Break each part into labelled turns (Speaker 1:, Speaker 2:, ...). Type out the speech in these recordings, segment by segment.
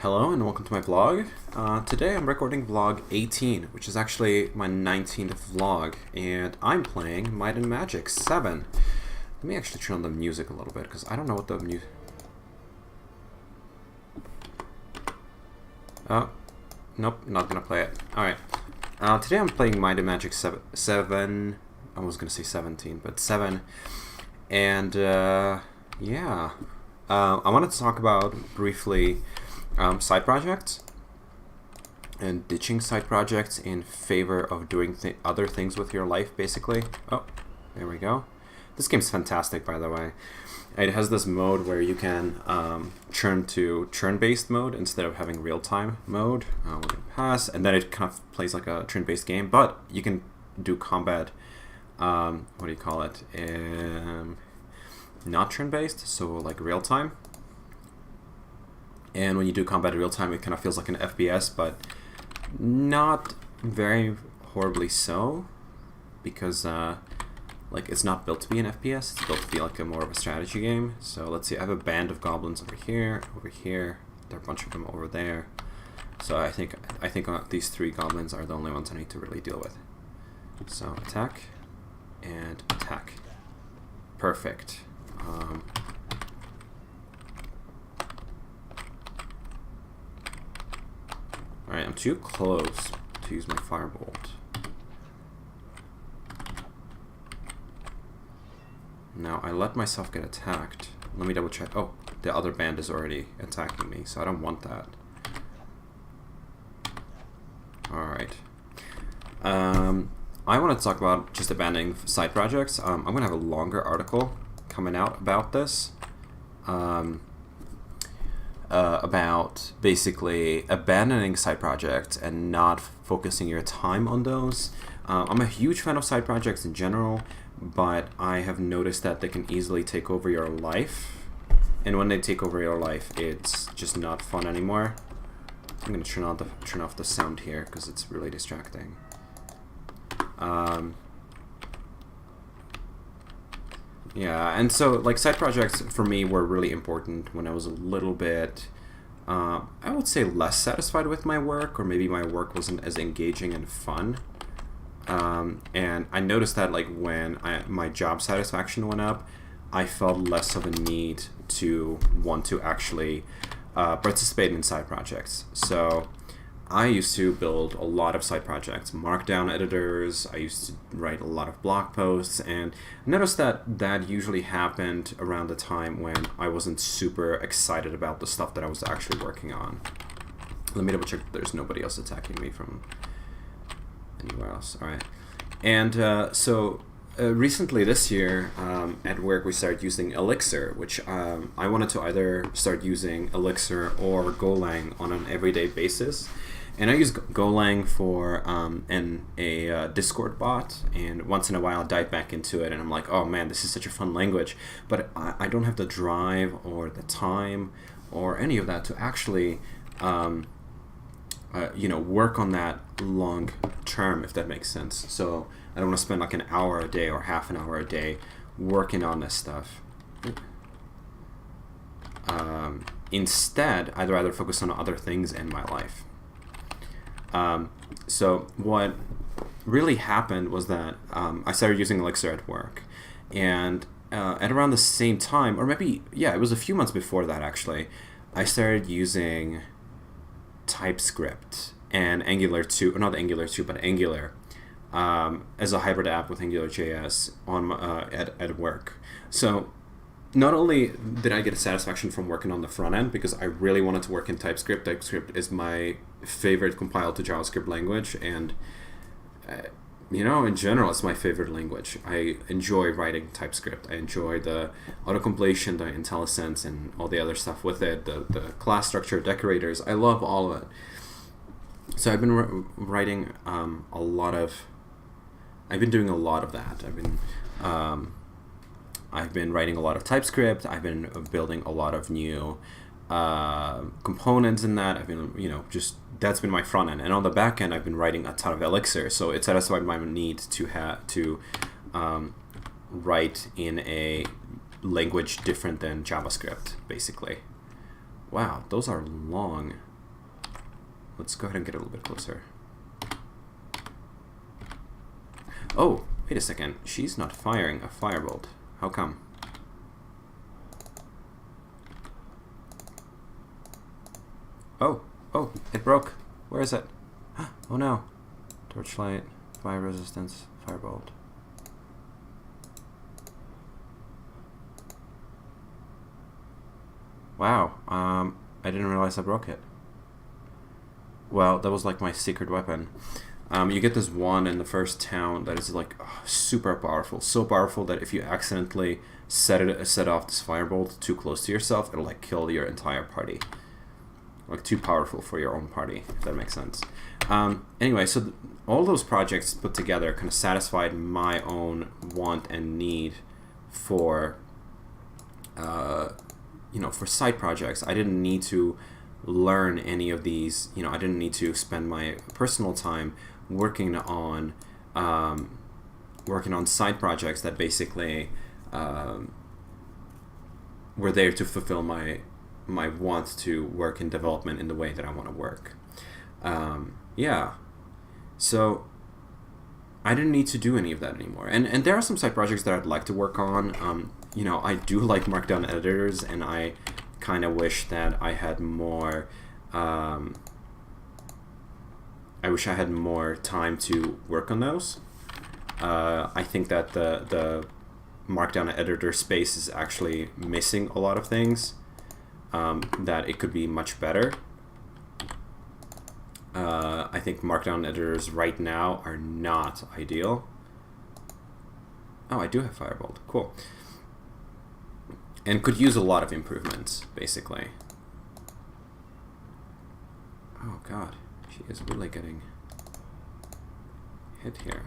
Speaker 1: Hello and welcome to my vlog. Today I'm recording vlog 18, which is actually my 19th vlog, and I'm playing Might&Magic 7. Let me actually turn on the music a little bit, because I don't know what the music... Oh, nope, not gonna play it. Alright, today I'm playing Might&Magic 7, I was gonna say 17, but 7, and yeah. I wanted to talk about briefly side projects and ditching side projects in favor of doing other things with your life, basically. Oh, there we go. This game's fantastic, by the way. It has this mode where you can churn to turn-based mode instead of having real-time mode. We're gonna pass, and then it kind of plays like a turn-based game, but you can do combat, what do you call it? Not turn-based, so like real-time. And when you do combat in real-time, it kind of feels like an FPS, but not very horribly so, because like it's not built to be an FPS. It's built to be like a more of a strategy game. So let's see. I have a band of goblins over here. There are a bunch of them over there. So I think these three goblins are the only ones I need to really deal with. So attack and attack. Perfect. Alright, I'm too close to use my firebolt. Now, I let myself get attacked. Let me double check. Oh, the other band is already attacking me, so I don't want that. Alright. I want to talk about just abandoning side projects. I'm going to have a longer article coming out about this. About basically abandoning side projects and not focusing your time on those. I'm a huge fan of side projects in general, but I have noticed that they can easily take over your life. And when they take over your life, it's just not fun anymore. I'm going to turn off the sound here because it's really distracting. Yeah, and so like side projects for me were really important when I was a little bit, I would say less satisfied with my work, or maybe my work wasn't as engaging and fun. And I noticed that like when my job satisfaction went up, I felt less of a need to want to actually participate in side projects. So I used to build a lot of side projects, markdown editors. I used to write a lot of blog posts, and I noticed that that usually happened around the time when I wasn't super excited about the stuff that I was actually working on. Let me double check that there's nobody else attacking me from anywhere else. All right. And recently this year at work we started using Elixir, which I wanted to either start using Elixir or Golang on an everyday basis. And I use Golang for a Discord bot, and once in a while I dive back into it and I'm like, oh man, this is such a fun language, but I don't have the drive or the time or any of that to actually you know, work on that long term, if that makes sense. So I don't want to spend like an hour a day or half an hour a day working on this stuff. Instead, I'd rather focus on other things in my life. So what really happened was that I started using Elixir at work, and at around the same time, or maybe, yeah, it was a few months before that actually, I started using TypeScript and Angular 2, or not Angular 2, but Angular as a hybrid app with AngularJS on at work. So not only did I get a satisfaction from working on the front end, because I really wanted to work in TypeScript. TypeScript is my favorite compiled to JavaScript language, and you know, in general, it's my favorite language. I enjoy writing TypeScript. I enjoy the autocompletion, the IntelliSense, and all the other stuff with it, the class structure, decorators. I love all of it. So I've been writing a lot of... I've been doing a lot of that. I've been writing a lot of TypeScript. I've been building a lot of new components in that. I've been, you know, just that's been my front end, and on the back end, I've been writing a ton of Elixir. So it satisfied my need to write in a language different than JavaScript, basically. Wow, those are long. let's go ahead and get a little bit closer. Oh, wait a second. She's not firing a firebolt. How come? Oh, it broke. Where is it? Oh no. Torchlight, fire resistance, firebolt. Wow, I didn't realize I broke it. Well, that was like my secret weapon. You get this one in the first town that is like super powerful. So powerful that if you accidentally set off this firebolt too close to yourself, it'll like kill your entire party. Like too powerful for your own party, if that makes sense. Anyway, so all those projects put together kind of satisfied my own want and need for, for side projects. I didn't need to learn any of these. I didn't need to spend my personal time working on side projects that basically were there to fulfill my want to work in development in the way that I want to work. Yeah, so I didn't need to do any of that anymore. And there are some side projects that I'd like to work on. I do like Markdown editors, and I kind of wish that I had more. I wish I had more time to work on those. I think that the Markdown editor space is actually missing a lot of things. That it could be much better. I think Markdown editors right now are not ideal. Oh, I do have Firebolt. Cool. And could use a lot of improvements, basically. Oh god, she is really getting hit here.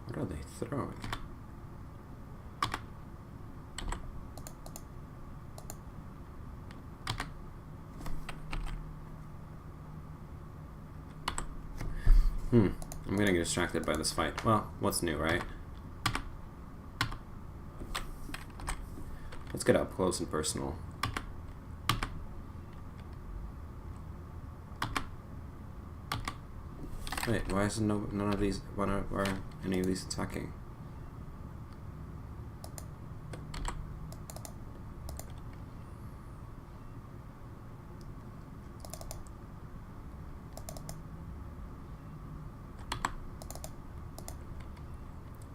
Speaker 1: What are they throwing? I'm gonna get distracted by this fight. Well, what's new, right? Let's get up close and personal. Wait, why is none of these? Why are any of these attacking?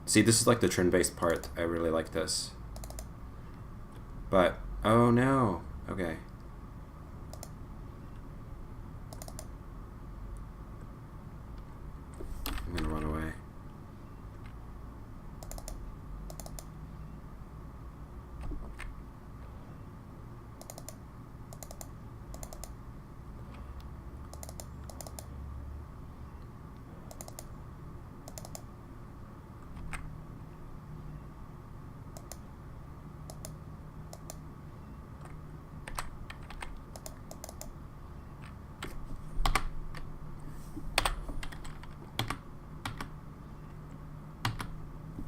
Speaker 1: See, this is like the turn-based part. I really like this. But, oh no. Okay. I'm gonna run away.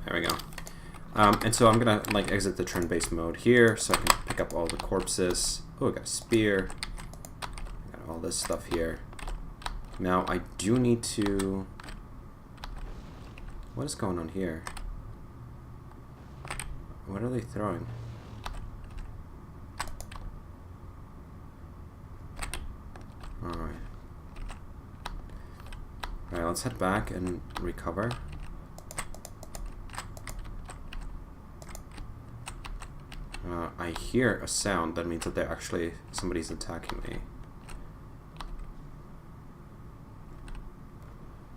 Speaker 1: There we go. And so I'm gonna like exit the turn-based mode here so I can pick up all the corpses. Oh, I got a spear. I got all this stuff here. Now I do need to... What is going on here? What are they throwing? Alright. Alright, let's head back and recover. I hear a sound. That means that they're actually... somebody's attacking me.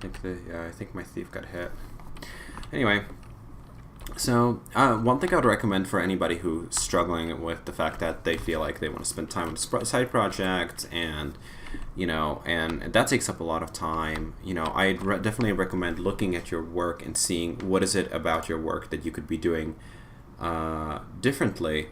Speaker 1: I think my thief got hit. Anyway, so one thing I would recommend for anybody who's struggling with the fact that they feel like they want to spend time with a side project, and and that takes up a lot of time. I'd definitely recommend looking at your work and seeing what is it about your work that you could be doing differently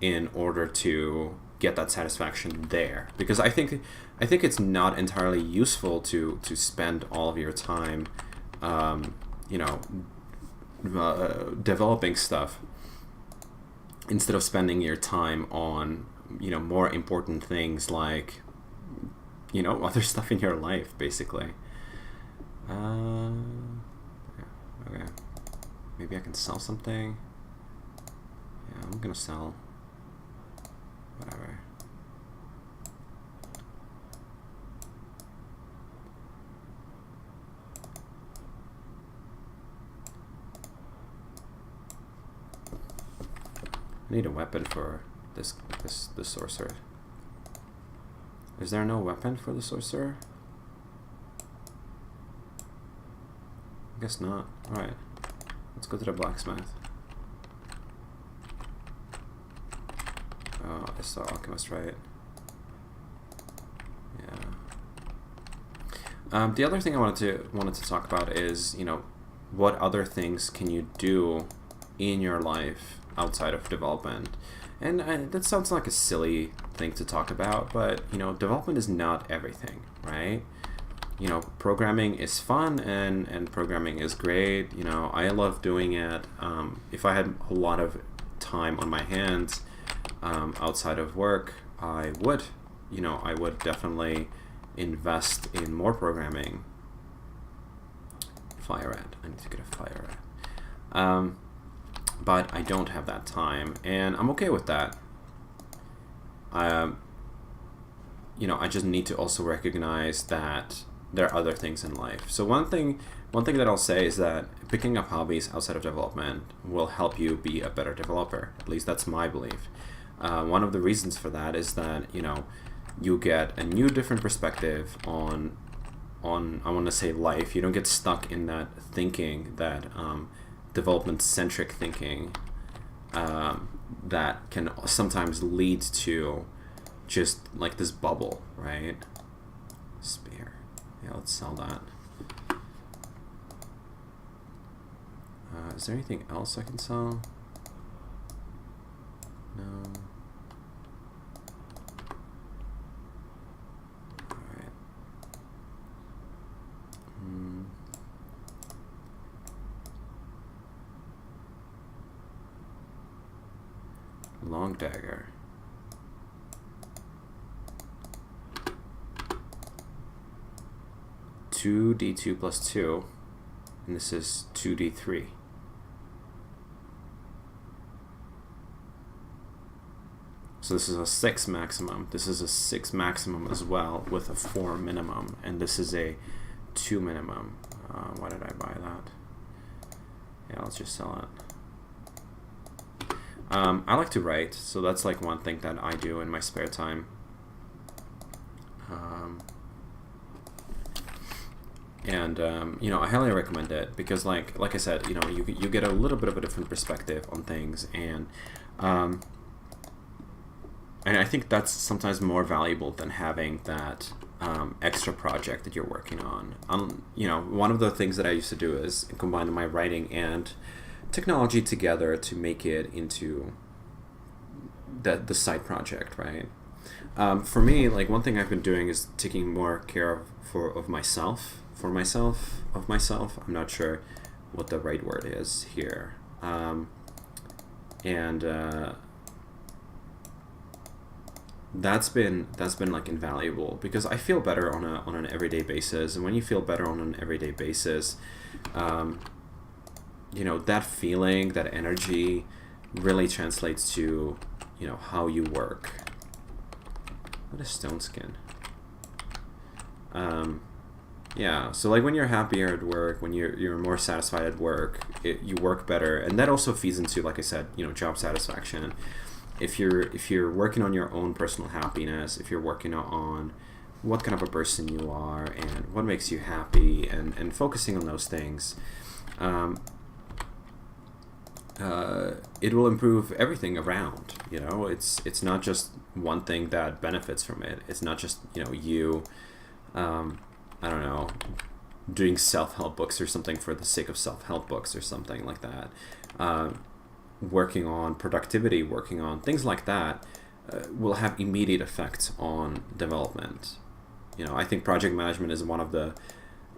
Speaker 1: in order to get that satisfaction there. Because I think it's not entirely useful to spend all of your time developing stuff instead of spending your time on, you know, more important things like, you know, other stuff in your life, basically. Yeah, okay. Maybe I can sell something. Yeah, I'm gonna sell whatever. I need a weapon for this sorcerer. Is there no weapon for the sorcerer? I guess not. Alright. Let's go to the blacksmith. Oh, I saw alchemist, right? Yeah. The other thing I wanted to talk about is, you know, what other things can you do in your life outside of development? And that sounds like a silly thing to talk about, but, you know, development is not everything, right? You know, programming is fun and programming is great. You know, I love doing it. If I had a lot of time on my hands outside of work, I would definitely invest in more programming. Fire red. I need to get a fire red. But I don't have that time, and I'm okay with that. You know, I just need to also recognize that there are other things in life. So one thing that I'll say is that picking up hobbies outside of development will help you be a better developer. At least that's my belief. One of the reasons for that is that, you know, you get a new, different perspective on I want to say life. You don't get stuck in that thinking, that development-centric thinking that can sometimes lead to just like this bubble, right? Spear. Yeah, let's sell that. Is there anything else I can sell? No. Alright. Long dagger. 2d2 plus 2, and this is 2d3. So this is a 6 maximum. This is a 6 maximum as well, with a 4 minimum, and this is a 2 minimum. Why did I buy that? Yeah, let's just sell it. I like to write, so that's like one thing that I do in my spare time. You know, I highly recommend it because, like I said, you know, you get a little bit of a different perspective on things, and I think that's sometimes more valuable than having that extra project that you're working on. You know, one of the things that I used to do is combine my writing and technology together to make it into the side project, right? For me, like, one thing I've been doing is taking more care of myself. I'm not sure what the right word is here. That's been like invaluable, because I feel better on an everyday basis, and when you feel better on an everyday basis, you know, that feeling, that energy really translates to, you know, how you work. What is stone skin? Yeah, so like when you're happier at work, when you're more satisfied at work, you work better, and that also feeds into, like I said, you know, job satisfaction. If you're working on your own personal happiness, if you're working on what kind of a person you are and what makes you happy, and focusing on those things, it will improve everything around. You know, it's not just one thing that benefits from it. It's not just, you know, you I don't know, doing self-help books or something for the sake of self-help books or something like that. Working on productivity, working on things like that will have immediate effects on development. You know, I think project management is one of the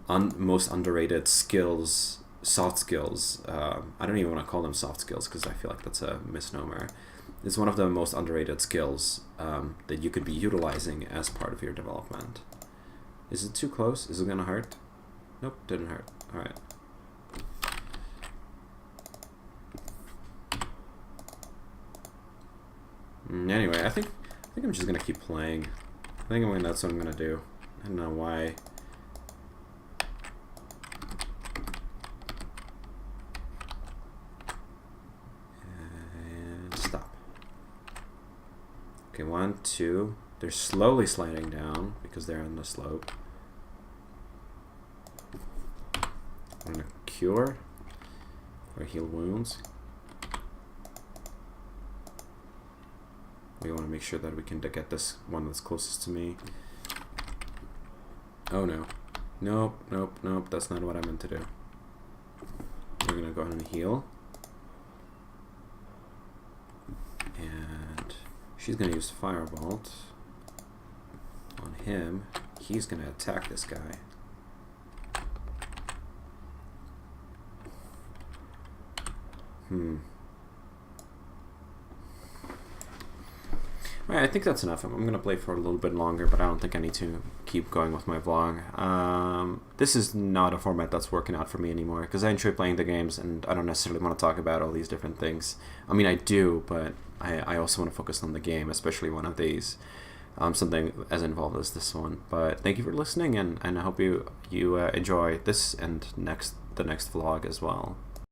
Speaker 1: most underrated skills soft skills. I don't even want to call them soft skills because I feel like that's a misnomer. It's one of the most underrated skills that you could be utilizing as part of your development. Is it too close? Is it gonna hurt? Nope, didn't hurt. All right. Anyway, I think I'm just gonna keep playing. I think that's what I'm gonna do. I don't know why. And stop. Okay, 1, 2. They're slowly sliding down because they're on the slope. I'm gonna cure or heal wounds. We want to make sure that we can get this one that's closest to me. Oh no. Nope, nope, nope. That's not what I meant to do. We're going to go ahead and heal. And she's going to use Firebolt on him. He's going to attack this guy. Alright, I think that's enough. I'm going to play for a little bit longer, but I don't think I need to keep going with my vlog. This is not a format that's working out for me anymore, because I enjoy playing the games, and I don't necessarily want to talk about all these different things. I mean, I do, but I also want to focus on the game, especially one of these. Something as involved as this one. But thank you for listening, and I hope you enjoy this and the next vlog as well.